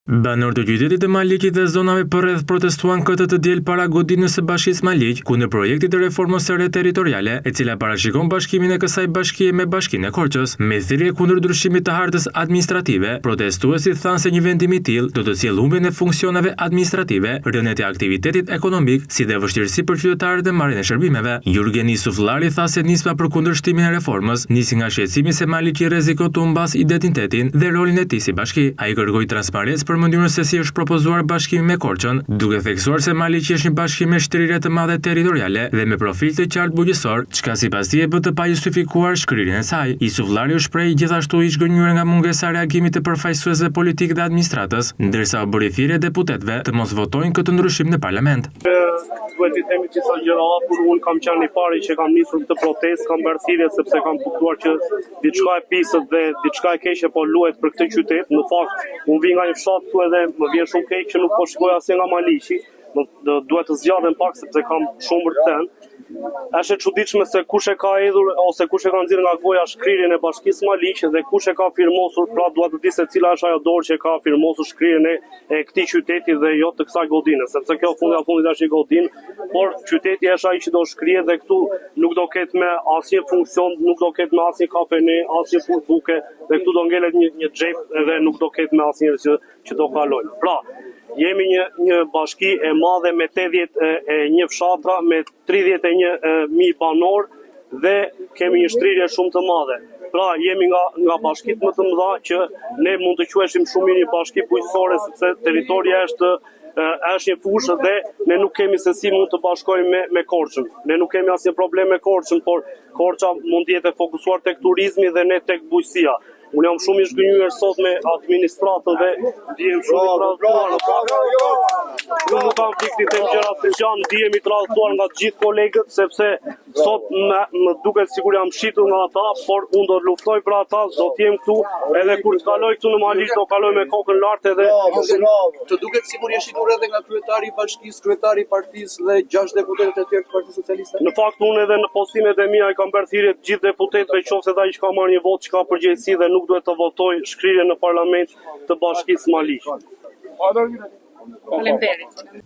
Banor të qytetit të Maliqit dhe zonave përreth protestuan këtë të diel para godinës së Bashkisë Maliq, kundër projektit të reformës së re territoriale, e cila parashikon bashkimin e kësaj bashkie me Bashkinë e Korçës. Me thirrje kundër ndryshimit të hartës administrative, protestuesit thanë se një vendim i tillë do të sjellë humbjen e funksioneve administrative, rënien e aktivitetit ekonomik, si dhe vështirësi për qytetarët në marrjen e shërbimeve. Jurgeni Sufllari tha se nisma për kundërshtimin e reformës nisi nga shqetësimi se Maliqi rrezikon të humbas identitetin dhe rolin e tij si bashki. Ai kërkoi transparencë për mënyrën se si është propozuar bashkimi me Korçën, duke theksuar se Maliqi është një bashkim me shtrirje të madhe territoriale dhe me profil të qartë bujqësor, çka sipas tij e bë të pajustifikuar shkrirjen e saj. I Sufllari u shpreh gjithashtu i zgënjur nga mungesa e reagimit të përfaqësuesve politikë dhe administratës, ndërsa u bëri thirrje deputetëve të mos votojnë këtë ndryshim në parlament. Duhet i themi disa gjëra, por unë kam qenë i pari që kam nisur këtë protestë, kam bërë thirrje sepse kam kuptuar që diçka e pisët dhe diçka e keqe po luhet për këtë qytet. Në fakt, unë vi nga një fshat këtu edhe më vjen shumë keq që nuk po shkoj asnjë nga Maliqi. Duhet të zgjatem pak sepse kam shumë vërtet. Është e çuditshme se kush e ka hedhur ose kush e ka nxjerrë nga goja shkrirjen e Bashkisë Maliq dhe kush e ka firmosur, pra duhet të di se cila është ajo dorë që ka firmosur shkrirjen e këtij qyteti dhe jo të kësaj godine, sepse kjo fundit është një godinë, por qyteti është ai që do shkrihet dhe këtu nuk do ketë me asnjë funksion, nuk do ketë me asnjë kafene, asnjë furbuke, dhe këtu do ngelet një xhep dhe nuk do ketë me asnjë që do kalojnë. Pra, jemi një bashki e madhe me 81 fshatra, me 31.000 banor dhe kemi një shtrirje shumë të madhe. Pra, jemi nga bashkit më të mëdha që ne mund të quheshim shumë mirë një bashki bujqësore, sepse territoria është një fushë dhe ne nuk kemi se si mund të bashkojmë me Korçën. Ne nuk kemi asnjë problem me Korçën, por Korça mund të jetë fokusuar tek turizmi dhe ne tek bujqësia. Unë jam shumë i zgënjur sot me administratën dhe ndihem shumë i tradhtuar. Unë nuk kam fikti të gjëra se janë, ndihem i tradhtuar nga të gjithë kolegët, sepse sot më duket sikur jam shitur nga ata, por unë do të luftoj për ata, do të jem këtu, edhe kur të kaloj këtu në Maliq do kaloj me kokën lart edhe. Të duket sikur je shitur edhe nga kryetari i bashkisë, kryetari i partisë dhe 6 deputetët e tjerë të Partisë Socialiste. Në fakt unë edhe në postimet e mia i kam bërë thirrje të gjithë deputetëve, qoftë ai që ka marrë një votë, që ka përgjegjësi dhe nuk duhet të votoj shkrirje në parlament të Bashkisë Maliq.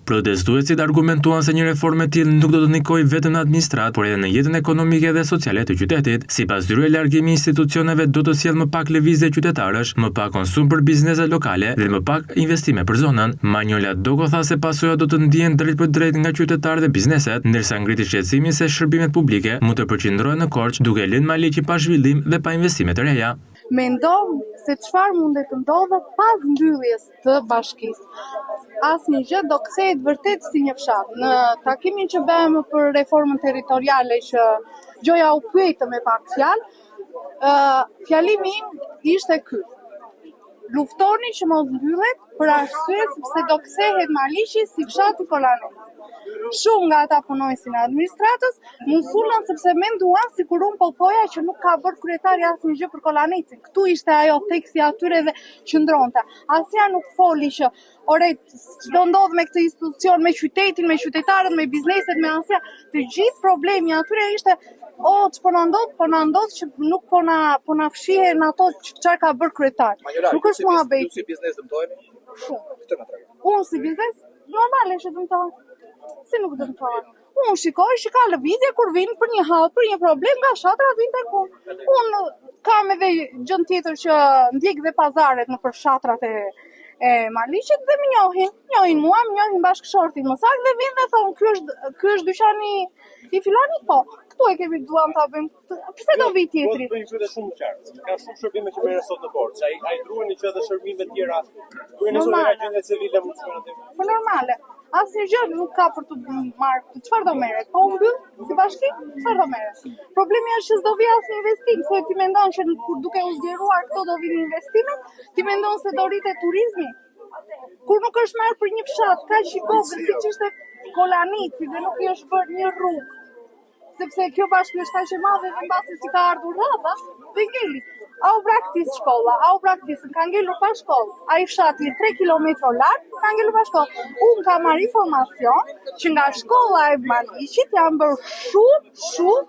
Protestuesit argumentuan se një reformë e tillë nuk do të ndikojë vetëm në administratë, por edhe në jetën ekonomike dhe sociale të qytetit. Sipas tyre, largimi i institucioneve do të sjellë më pak lëvizje qytetarësh, më pak konsum për bizneset lokale dhe më pak investime për zonën. Manjola Doko tha se pasojat do të ndihen drejt për drejt nga qytetarët dhe bizneset, ndërsa ngriti shqetësimin se shërbimet publike mund të përqendrohen në Korçë, duke lënë Maliqi pa zhvillim dhe pa investime të reja. Mendoj se çfarë mundet të ndodhë pas mbylljes të bashkisë. Asnjë gjë do kthehet vërtet si një fshat. Në takimin që bëmë për reformën territoriale që Gjoja u pyete me pak fjalë, fjalimi im ishte ky. Luftoni që mos mbyllet për arsye sepse do kthehet Maliqi si fshati Kollanet. Shumë nga ata punojësin e administratës musulën sepse menduan sikur unë po thoja që nuk ka bërë kryetari asnjë gjë për Kollanecin. Ktu ishte ajo theksi atyre dhe qëndronte. Asnjëra nuk foli që ç'do ndodh me këtë institucion, me qytetin, me qytetarët, me bizneset, me asnjë. Të gjithë problemi atyre ishte ç'po na ndodh që nuk po na fshihen ato çfarë ka bërë kryetari. Nuk është muhabet. Si biznes dëmtojeni? Shumë. Këtë na tregon. Unë si biznes normale që dëmtoj. Si nuk dëmtoj. Unë shikoj që ka lëvizje kur vinë për një hall, për një problem nga fshatra vinë tek unë. Unë kam edhe gjën tjetër që ndjek dhe pazaret në për fshatrat e Maliqit dhe më njohin mua, më njohin bashkëshortin më saktë dhe vinë dhe thonë ky është dyqani i filanit, po. Këtu e kemi duam ta bëjmë. Pse do vi tjetri? Do të bëjmë pyetje shumë qartë. Ka shumë shërbime që merren sot në Korçë. Ai druani që edhe shërbime të tjera. Duhen nëse nga gjendja civile mund të shkojnë. Po normale. Asnjë gjë nuk ka për të marrë. Çfarë do merret? Po mbyll si bashki? Çfarë do merret? Problemi është që s'do vi asnjë investim, se ti mendon që kur duke u zgjeruar këto do vinë investimet, ti mendon se do rritet turizmi. Kur nuk është marrë për një fshat kaq i vogël siç ishte Kollaneci dhe nuk i është bërë një rrugë. Sepse kjo bashkë është kaq e madhe dhe mbasi si ka ardhur rrava, dhe ngeli. Au braktis shkolla, au braktis ka ngelur pa shkollë. Ai fshati 3 kilometra larg ka ngelur pa shkollë. Unë kam marrë informacion që nga shkolla e Maliqit janë bërë shumë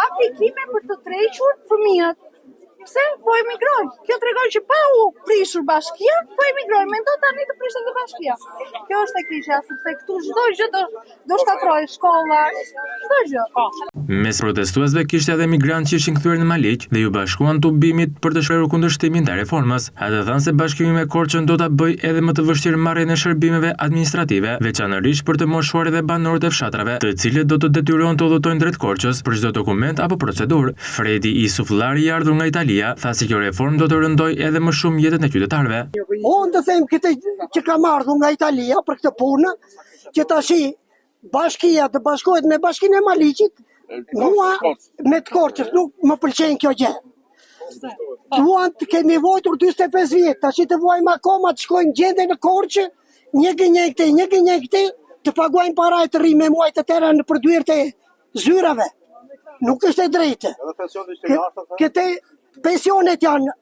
aplikime për të tërhequr fëmijët. Pse? Po emigrojnë. Kjo tregon që pa u prishur bashkia, po emigrojnë. Mendo tani të prishet dhe bashkia. Kjo është e keqja, sepse këtu çdo gjë do shkatrojë, shkolla, çdo gjë. Mes protestuesve kishte edhe emigrantë që ishin kthyer në Maliq dhe ju bashkuan tubimit për të shprehur kundërshtimin ndaj reformës. Ata thanë se bashkimi me Korçën do ta bëjë edhe më të vështirë marrjen e shërbimeve administrative, veçanërisht për të moshuar edhe banorët e fshatrave, të cilët do të detyrohen të udhëtojnë drejt Korçës për çdo dokument apo procedurë. Fredi Isullari i ardhur nga Italia tha se kjo reformë do të rëndojë edhe më shumë jetën e qytetarëve. Unë të them këtë që kam ardhur nga Italia për këtë punë, që tashi bashkia të bashkohet me bashkinë e Maliqit, mua me të Korçës nuk më pëlqen kjo gjë. Duan të kemi vojtur 45 vjetë, tashi të vojmë akoma të shkojnë gjende në Korçë, një gënjë këte, të paguajnë para e të rri me muaj të tëra në përdyrët e zyrave. Nuk është e drejtë. Këte pensionet janë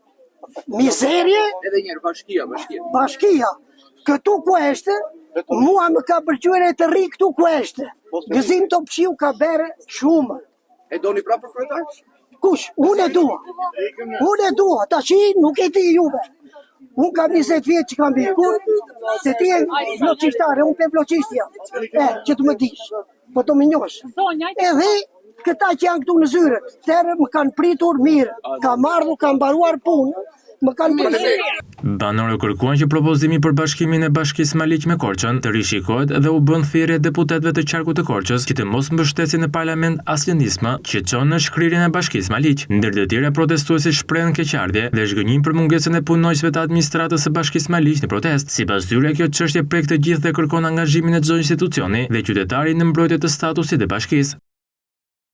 mizerje. Edhe njerë, Bashkia. Këtu ku eshte, mua më ka pëlqyer e të rri këtu ku eshte. Gëzim të përshiu ka bere shumë. E doni pra për kryetar? Kush? Unë e dua. Tashi nuk e di juve. Unë kam 20 vjetë që kam bikur, se ti e vloqishtare, unë pe vloqishtja. Që të më dish, po të më njosh. Edhe këta që janë këtu në zyrët, tërë më kanë pritur mirë, kam ardhur, kam baruar punë, më kanë pritur. Banorët kërkuan që propozimi për bashkimin e bashkisë Maliq me Korçën të rishikohet dhe u bën thirrje deputetëve të qarkut të Korçës që të mos mbështesin në parlament asnjë që çon në shkrirjen e bashkisë Maliq. Ndër të tjera protestuesit shprehen keqardhje dhe zhgënjim për mungesën e punonjësve të administratës së bashkisë Maliq në protestë. Sipas tyre, kjo çështje prek të gjithë dhe kërkon angazhimin e çdo institucioni dhe qytetari në mbrojtje të statusit të bashkisë.